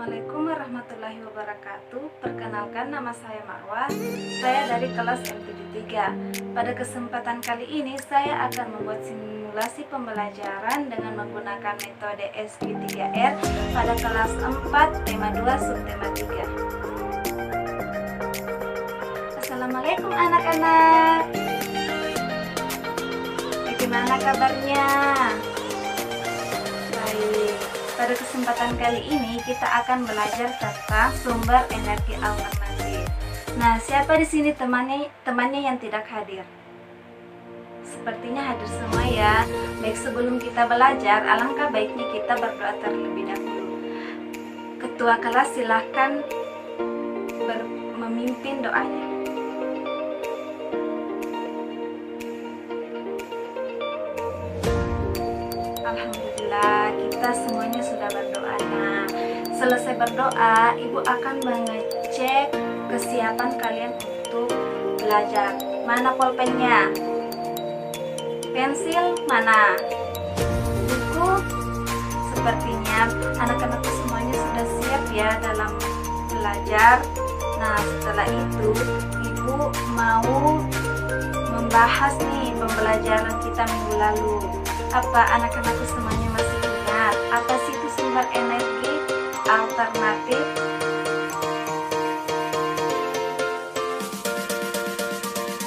Assalamualaikum warahmatullahi wabarakatuh. Perkenalkan, nama saya Marwah. Saya dari kelas M73. Pada kesempatan kali ini saya akan membuat simulasi pembelajaran dengan menggunakan metode SQ3R pada kelas 4 tema 2 subtema 3. Assalamualaikum anak-anak. Bagaimana kabarnya? Baik. Pada kesempatan kali ini kita akan belajar tentang sumber energi alternatif. Nah, siapa di sini temannya yang tidak hadir? Sepertinya hadir semua ya. Baik, sebelum kita belajar, alangkah baiknya kita berdoa terlebih dahulu. Ketua kelas silahkan memimpin doanya. Alhamdulillah, kita semuanya sudah berdoa. Nah, selesai berdoa, Ibu akan mengecek kesiapan kalian untuk belajar. Mana pulpennya? Pensil mana? Buku? Sepertinya anak-anakku semuanya sudah siap ya dalam belajar. Nah, setelah itu Ibu mau membahas nih pembelajaran kita minggu lalu. Apa anak-anakku semuanya masih ingat apa sih itu sumber energi alternatif?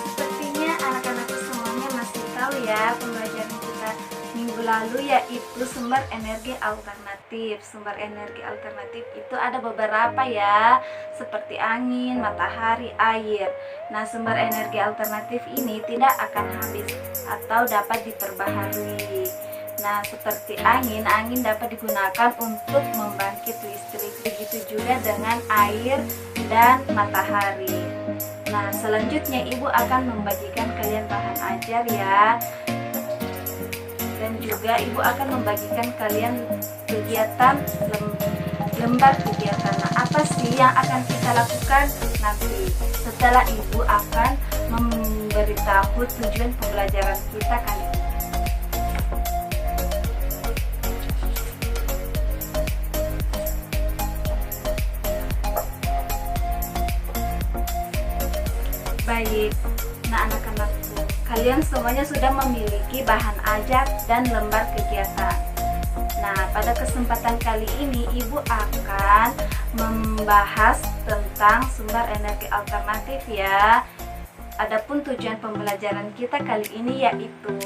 Sepertinya anak-anakku semuanya masih tahu ya pembelajaran kita minggu lalu, yaitu sumber energi alternatif. Sumber energi alternatif itu ada beberapa ya, seperti angin, matahari, air. Nah, sumber energi alternatif ini tidak akan habis atau dapat diperbaharui. Nah, seperti angin dapat digunakan untuk membangkit listrik. Begitu juga dengan air dan matahari. Nah, selanjutnya Ibu akan membagikan kalian bahan ajar ya. Dan juga Ibu akan membagikan kalian kegiatan lembar kegiatan. Nah, apa sih yang akan kita lakukan nanti setelah Ibu akan memberitahu tujuan pembelajaran kita kali ini. Baik, nah anak-anakku, kalian semuanya sudah memiliki bahan ajar dan lembar kegiatan. Nah, pada kesempatan kali ini Ibu akan membahas tentang sumber energi alternatif ya. Adapun tujuan pembelajaran kita kali ini yaitu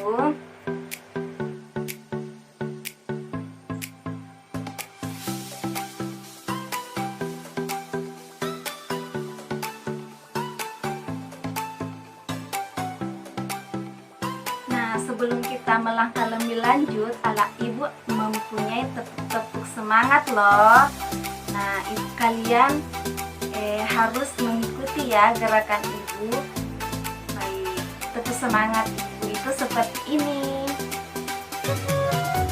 sebelum kita melangkah lebih lanjut, Ibu mempunyai tepuk semangat loh. Nah, kalian harus mengikuti ya gerakan Ibu. Baik, tepuk semangat Ibu itu seperti ini.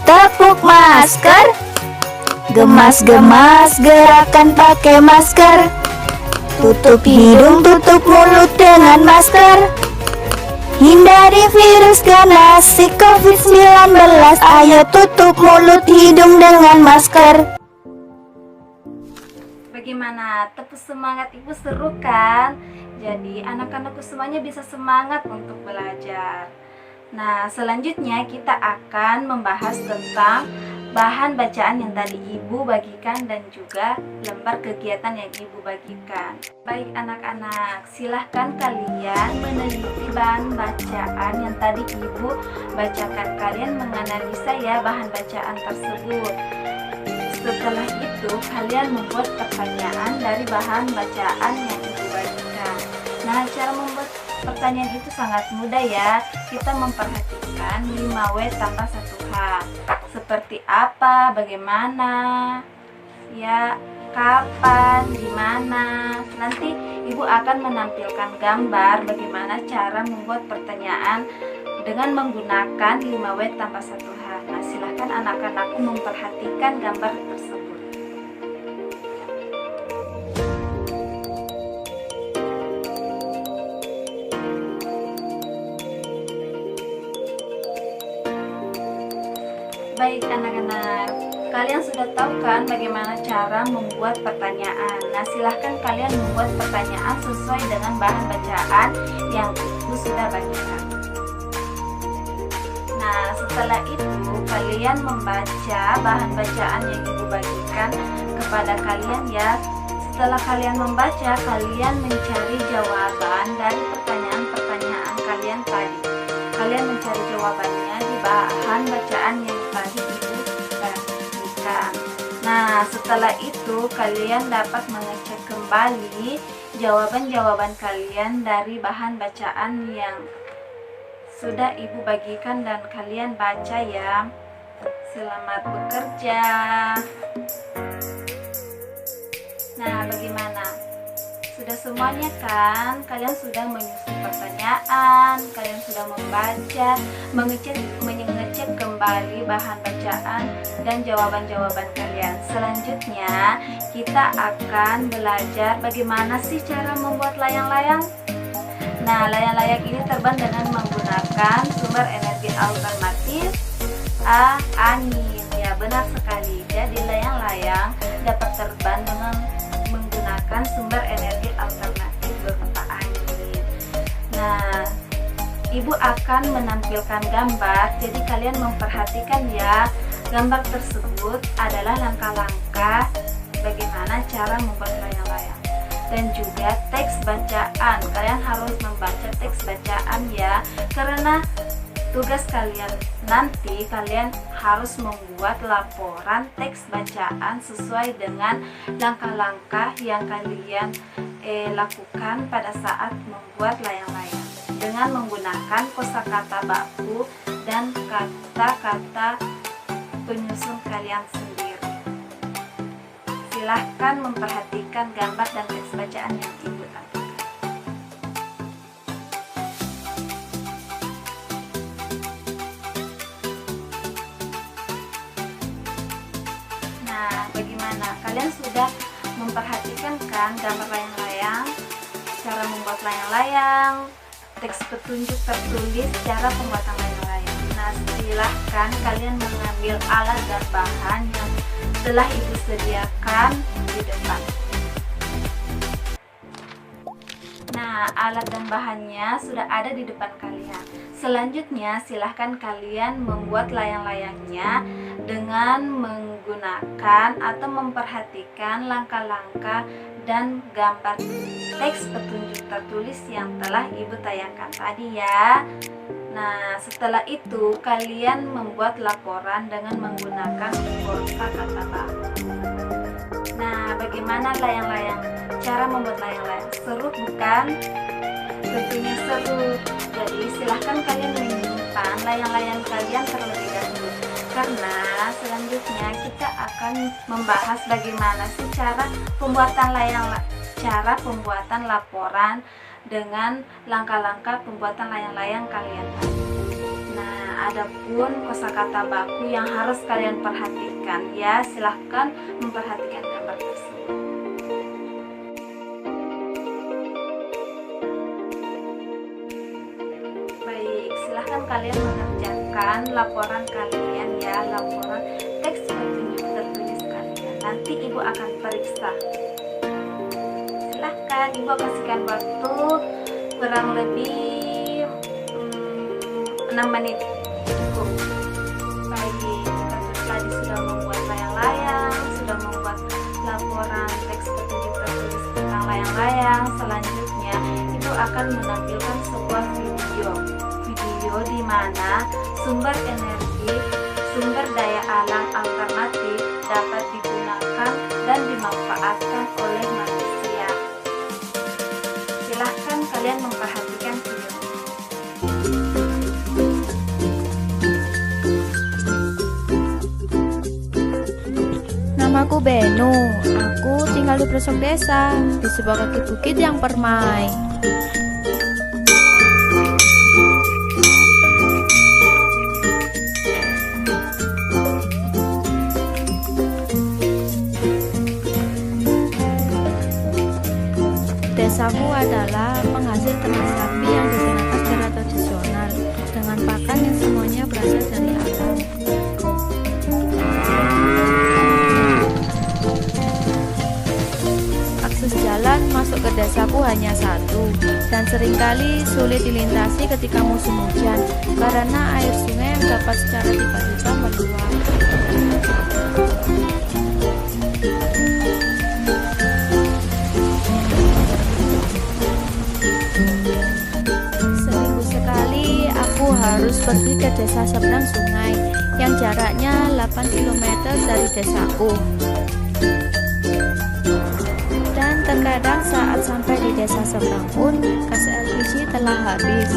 Tepuk masker, gemas-gemas gerakan pakai masker. Tutup hidung, tutup mulut dengan masker. Hindari virus ganas si COVID-19. Ayo tutup mulut hidung dengan masker. Bagaimana? Tepuk semangat Ibu seru kan? Jadi anak-anakku semuanya bisa semangat untuk belajar. Nah, selanjutnya kita akan membahas tentang bahan bacaan yang tadi Ibu bagikan dan juga lembar kegiatan yang Ibu bagikan. Baik anak-anak, silahkan kalian meneliti bahan bacaan yang tadi Ibu bacakan. Kalian menganalisa ya bahan bacaan tersebut. Setelah itu kalian membuat pertanyaan dari bahan bacaan yang Ibu bagikan. Nah, cara membuat pertanyaan itu sangat mudah ya. Kita memperhatikan 5W tambah 1H. Seperti apa, bagaimana, ya, kapan, di mana. Nanti Ibu akan menampilkan gambar bagaimana cara membuat pertanyaan dengan menggunakan 5W tambah 1H. Nah, silahkan anak-anakku memperhatikan gambar tersebut. Baik anak-anak, kalian sudah tahu kan bagaimana cara membuat pertanyaan. Nah, silahkan kalian membuat pertanyaan sesuai dengan bahan bacaan yang ibu sudah bagikan. Nah, setelah itu kalian membaca bahan bacaan yang ibu bagikan kepada kalian ya. Setelah kalian membaca, kalian mencari jawaban dari pertanyaan-pertanyaan kalian tadi. Kalian mencari jawabannya di bahan bacaan yang tadi ibu bagikan. Nah, setelah itu kalian dapat mengecek kembali jawaban-jawaban kalian dari bahan bacaan yang sudah ibu bagikan dan kalian baca ya. Selamat bekerja. Nah, bagaimana? Sudah semuanya kan? Kalian sudah menyusun pertanyaan, kalian sudah membaca, mengecek kembali bahan bacaan dan jawaban-jawaban kalian. Selanjutnya, kita akan belajar bagaimana sih cara membuat layang-layang. Nah, layang-layang ini terbang dengan menggunakan sumber energi alternatif angin. Ya, benar sekali. Jadi layang-layang dapat terbang dengan menggunakan sumber energi alternatif berupa angin. Nah, ibu akan menampilkan gambar. Jadi kalian memperhatikan ya. Gambar tersebut adalah langkah-langkah bagaimana cara membuat layang-layang. Dan juga teks bacaan, kalian harus membaca teks bacaan ya, karena tugas kalian nanti kalian harus membuat laporan teks bacaan sesuai dengan langkah-langkah yang kalian lakukan pada saat membuat layang-layang dengan menggunakan kosakata baku dan kata-kata penyusun kalian sendiri. Silahkan memperhatikan gambar dan teks bacaan yang ibu tampilkan. Nah, bagaimana? Kalian sudah memperhatikan kan gambar layang-layang, cara membuat layang-layang, teks petunjuk tertulis cara pembuatan layang-layang. Nah, silahkan kalian mengambil alat dan bahan yang telah ibu sediakan di depan. Nah, alat dan bahannya sudah ada di depan kalian. Selanjutnya, silahkan kalian membuat layang-layangnya dengan menggunakan atau memperhatikan langkah-langkah dan gambar teks petunjuk tertulis yang telah ibu tayangkan tadi ya. Nah, setelah itu kalian membuat laporan dengan menggunakan kosakata baku. Nah, bagaimana layang-layang? Cara membuat layang-layang seru bukan? Tentunya seru. Jadi silahkan kalian menyimpan layang-layang kalian terlebih dahulu, karena selanjutnya kita akan membahas bagaimana sih cara pembuatan laporan dengan langkah-langkah pembuatan layang-layang kalian tadi. Nah, adapun kosakata baku yang harus kalian perhatikan ya, silahkan memperhatikan gambar tersebut. Baik, silahkan kalian mengerjakan laporan kalian ya, laporan teks petunjuk tertulis kalian. Nanti ibu akan periksa. Silahkan, ibu kasihkan waktu kurang lebih 6 menit cukup. Baik, kita tadi sudah membuat layang-layang, sudah membuat laporan teks petunjuk tertulis tentang layang-layang. Selanjutnya ibu akan menampilkan sebuah video di mana sumber energi, sumber daya alam alternatif dapat digunakan dan dimanfaatkan oleh manusia. Silahkan kalian memperhatikan video. Namaku Benu, aku tinggal di pelosok desa, di sebuah kaki bukit yang permai. Desaku adalah penghasil ternak sapi yang digunakan secara tradisional dengan pakan yang semuanya berasal dari alam. desaku hanya satu dan seringkali sulit dilintasi ketika musim hujan karena air sungai yang dapat secara tiba-tiba meluap. Seminggu sekali aku harus pergi ke desa seberang sungai yang jaraknya 8 km dari desaku. Dan terkadang saat sampai di desa seberang pun gas LPG telah habis.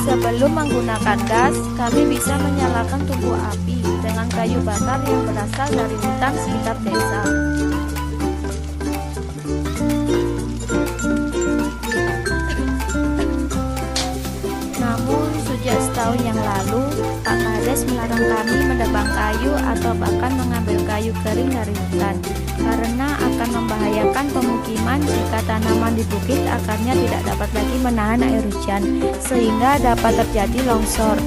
Sebelum menggunakan gas, kami bisa menyalakan tungku api dengan kayu bakar yang berasal dari hutan sekitar desa. Namun, sejak setahun yang lalu, Pak Kades melarang kami menebang kayu atau bahkan mengambil kayu kering dari hutan karena akan membahayakan pemukiman jika tanaman di bukit akarnya tidak dapat lagi menahan air hujan sehingga dapat terjadi longsor.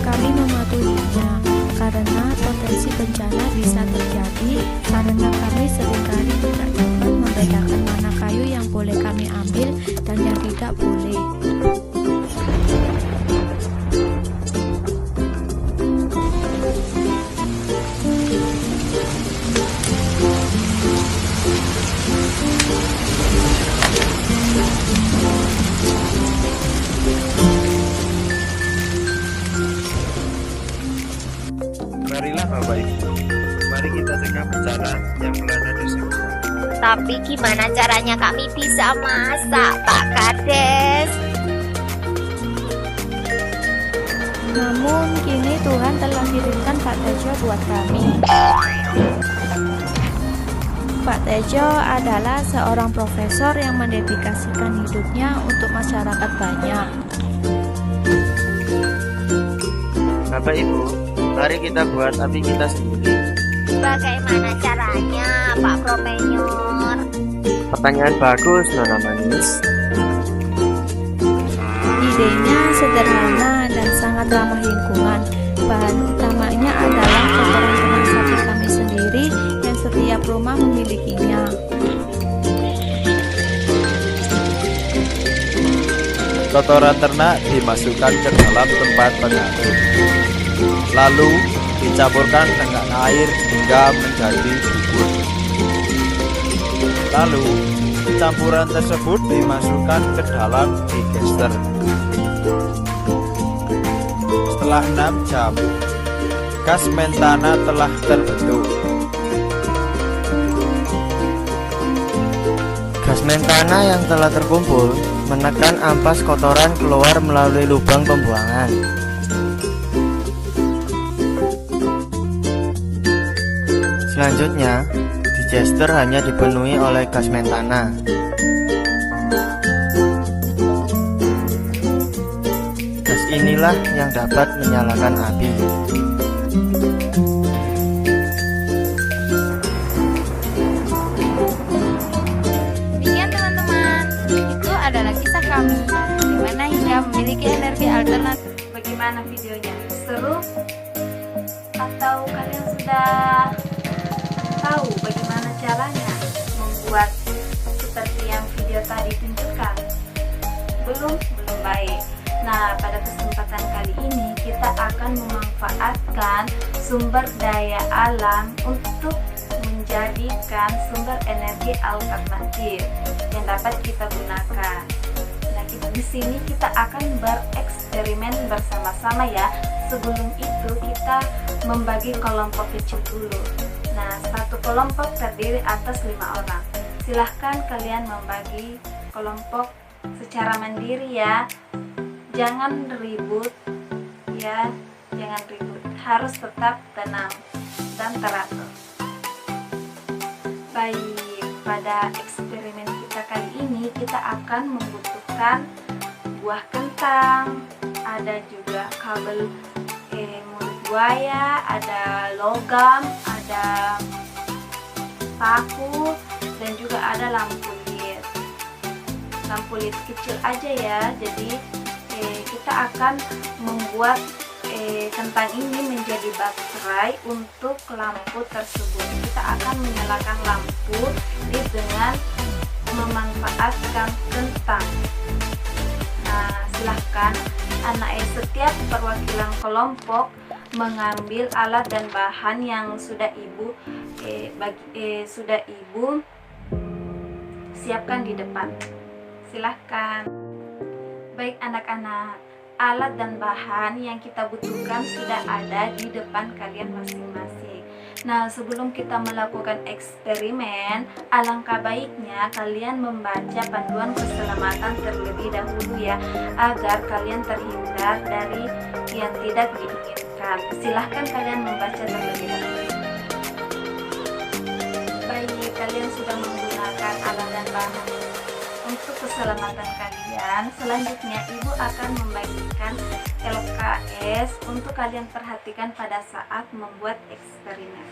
Kami mematuhinya karena potensi bencana bisa terjadi karena kami seringkali tidak dapat membedakan mana kayu yang boleh kami ambil dan yang tidak boleh. Marilah Bapak Ibu, mari kita cegah bencana yang melanda desa. Tapi gimana caranya kami bisa masak, Pak Kades? Namun kini Tuhan telah kirimkan Pak Tejo buat kami. Pak Tejo adalah seorang profesor yang mendedikasikan hidupnya untuk masyarakat banyak. Bapak Ibu, mari kita buat api kita sendiri. Bagaimana caranya, Pak Profesor? Pertanyaan bagus, Nona Manis. Idenya sederhana dan sangat ramah lingkungan. Bahan utamanya adalah kotoran ternak sapi kami sendiri yang setiap rumah memilikinya. Kotoran ternak dimasukkan ke dalam tempat pengaduk, lalu dicampurkan dengan air hingga menjadi bubur. Lalu campuran tersebut dimasukkan ke dalam digester. Setelah 6 jam, gas metana telah terbentuk. Gas metana yang telah terkumpul menekan ampas kotoran keluar melalui lubang pembuangan. Selanjutnya, digester hanya dipenuhi oleh gas metana. Gas inilah yang dapat menyalakan api. Demikian teman-teman, itu adalah kisah kami bagaimana hingga memiliki energi alternatif. Bagaimana videonya? Seru? Atau kalian sudah tahu bagaimana caranya membuat seperti yang video tadi tunjukkan? Belum baik. Nah, pada kesempatan kali ini kita akan memanfaatkan sumber daya alam untuk menjadikan sumber energi alternatif yang dapat kita gunakan. Nah, di sini kita akan bereksperimen bersama-sama ya. Sebelum itu kita membagi kelompok kecil dulu. Nah, satu kelompok terdiri atas 5 orang. Silahkan kalian membagi kelompok secara mandiri ya. Jangan ribut ya, jangan ribut. Harus tetap tenang dan teratur. Baik, pada eksperimen kita kali ini kita akan membutuhkan buah kentang, ada juga kabel mulut buaya, ada logam, ada paku, dan juga ada lampu led. Lampu led kecil aja ya. Jadi kita akan membuat kentang ini menjadi baterai untuk lampu tersebut. Kita akan menyalakan lampu dengan memanfaatkan kentang. Nah, silahkan setiap perwakilan kelompok mengambil alat dan bahan yang sudah ibu siapkan di depan. Silahkan. Baik anak-anak, alat dan bahan yang kita butuhkan sudah ada di depan kalian masing-masing. Nah, sebelum kita melakukan eksperimen, alangkah baiknya kalian membaca panduan keselamatan terlebih dahulu ya, agar kalian terhindar dari yang tidak diinginkan. Silahkan kalian membaca terlebih dahulu. Baik, kalian sudah menggunakan alat dan bahan untuk keselamatan kalian. Selanjutnya ibu akan membagikan LKS untuk kalian perhatikan pada saat membuat eksperimen.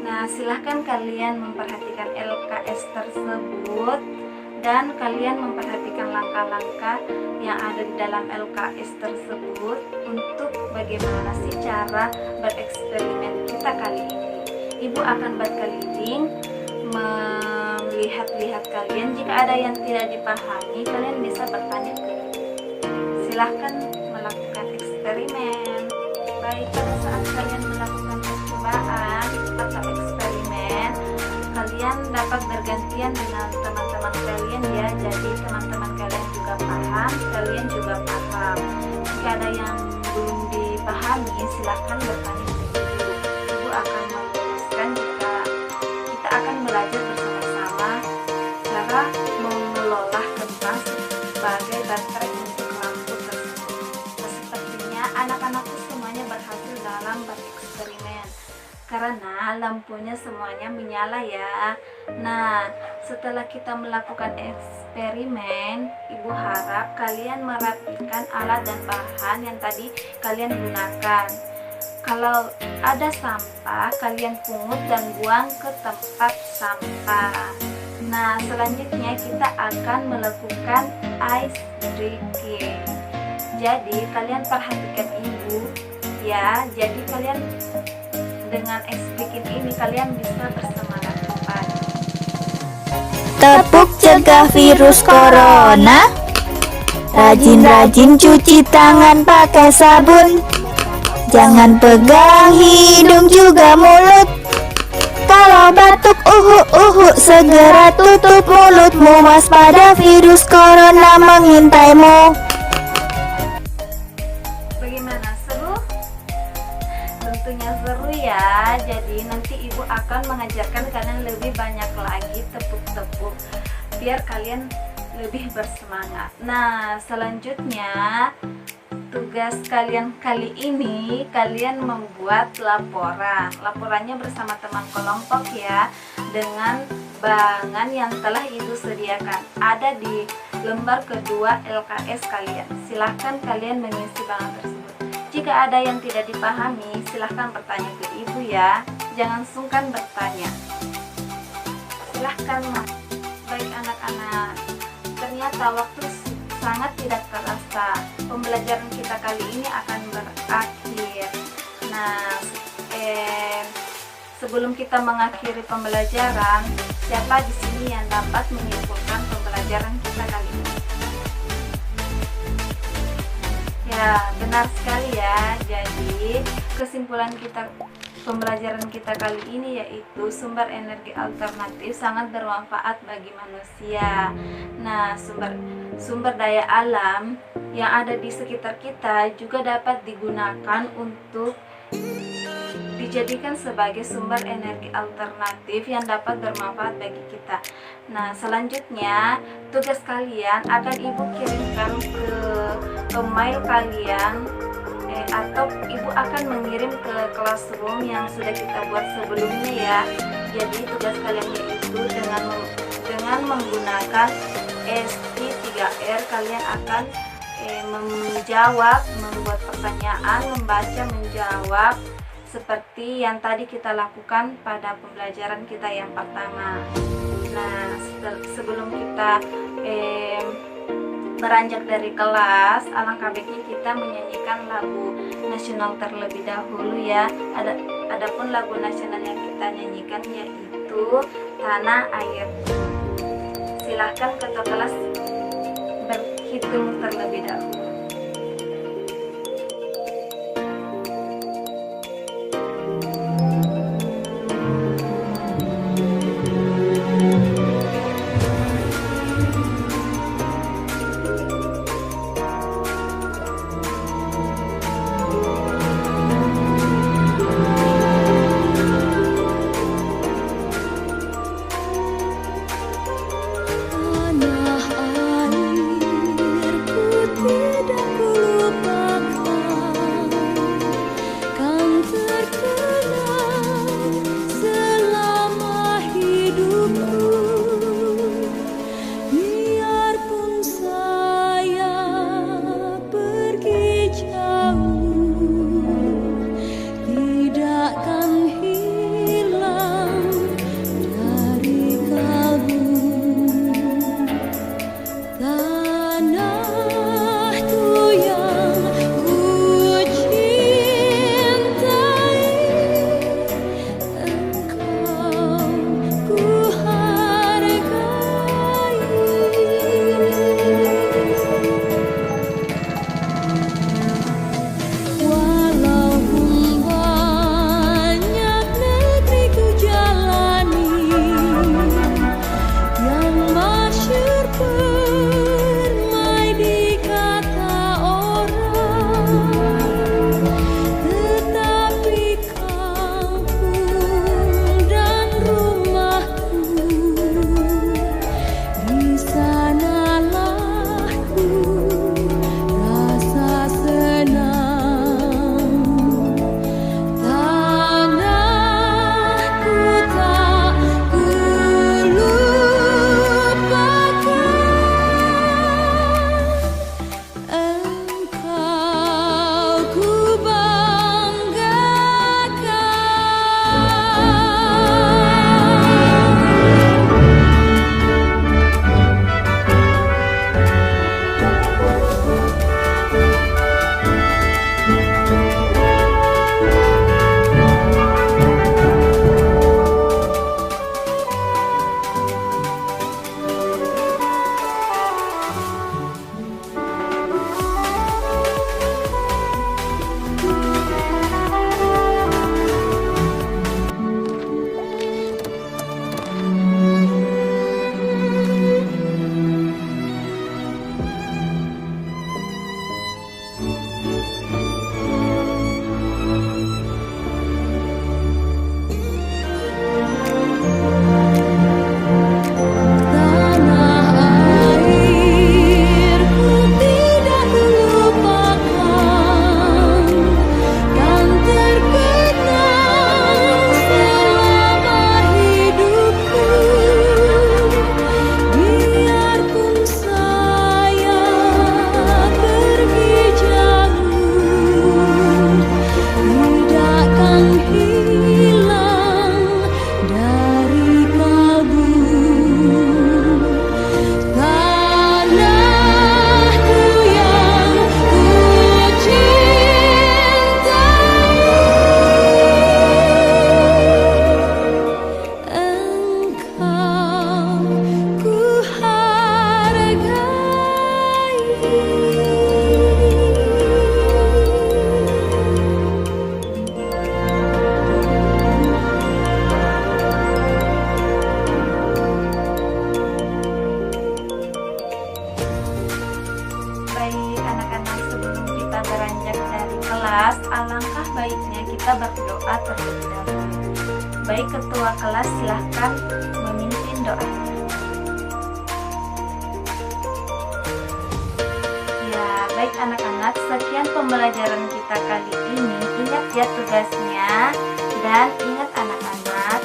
Nah, silahkan kalian memperhatikan LKS tersebut dan kalian memperhatikan langkah-langkah yang ada di dalam LKS tersebut untuk bagaimana sih cara bereksperimen kita kali ini. Ibu akan berkeliling melihat-lihat kalian. Jika ada yang tidak dipahami, kalian bisa bertanya ke ibu. Silahkan melakukan eksperimen. Baik, pada saat kalian melakukan percobaan atau eksperimen, kalian dapat bergantian dengan teman-teman kalian ya. Jadi teman-teman kalian juga paham, kalian juga paham. Jika ada yang belum dipahami, silahkan bertanya ke ibu. Ibu akan meluruskan jika kita akan belajar bersama-sama cara mengelola kentang sebagai baterai untuk lampu tersebut. Sepertinya anak-anakku semuanya berhasil dalam bereksperimen karena lampunya semuanya menyala ya. Nah, setelah kita melakukan eksperimen, ibu harap kalian merapikan alat dan bahan yang tadi kalian gunakan. Kalau ada sampah, kalian pungut dan buang ke tempat sampah. Nah, selanjutnya kita akan melakukan ice breaking. Jadi kalian perhatikan ibu ya. Jadi kalian dengan ice breaking ini kalian bisa bersemangat kembali. Tepuk cegah virus corona. Rajin-rajin cuci tangan pakai sabun. Jangan pegang hidung juga mulut. Kalau batuk segera tutup mulutmu. Waspada virus corona mengintaimu. Bagaimana, seru? Tentunya seru ya. Jadi nanti ibu akan mengajarkan kalian lebih banyak lagi tepuk-tepuk biar kalian lebih bersemangat. Nah, selanjutnya tugas kalian kali ini, kalian membuat laporan. Laporannya bersama teman kelompok ya, dengan bahan yang telah ibu sediakan. Ada di lembar kedua LKS kalian. Silahkan kalian mengisi bahan tersebut. Jika ada yang tidak dipahami, silahkan bertanya ke ibu ya. Jangan sungkan bertanya. Silahkan. Baik anak-anak, ternyata waktu sangat tidak terasa. Pembelajaran kita kali ini akan berakhir. Nah, sebelum kita mengakhiri pembelajaran, siapa di sini yang dapat menyimpulkan pembelajaran kita kali ini? Ya, benar sekali ya. Jadi, kesimpulan kita pembelajaran kita kali ini yaitu sumber energi alternatif sangat bermanfaat bagi manusia. Nah, sumber daya alam yang ada di sekitar kita juga dapat digunakan untuk dijadikan sebagai sumber energi alternatif yang dapat bermanfaat bagi kita. Nah, selanjutnya tugas kalian akan ibu kirimkan ke mail kalian atau ibu akan mengirim ke classroom yang sudah kita buat sebelumnya ya. Jadi tugas kalian yaitu dengan menggunakan ST3R kalian akan membuat pertanyaan, membaca, menjawab seperti yang tadi kita lakukan pada pembelajaran kita yang pertama. Nah, sebelum kita beranjak dari kelas, alangkah baiknya kita menyanyikan lagu nasional terlebih dahulu ya. Adapun lagu nasional yang kita nyanyikan yaitu Tanah Airku. Silahkan ketua kelas berhitung terlebih dahulu. kelas, alangkah baiknya kita berdoa terlebih dahulu. Baik ketua kelas, silahkan memimpin doanya. Ya, baik anak-anak, sekian pembelajaran kita kali ini. Ingat ya tugasnya, dan ingat anak-anak,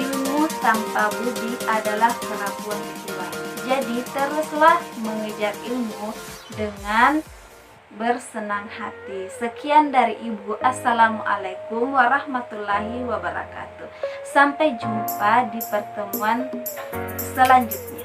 ilmu tanpa budi adalah kerapuan jiwa. Jadi teruslah mengejar ilmu dengan bersenang hati. Sekian dari Ibu. Assalamualaikum warahmatullahi wabarakatuh. Sampai jumpa di pertemuan selanjutnya.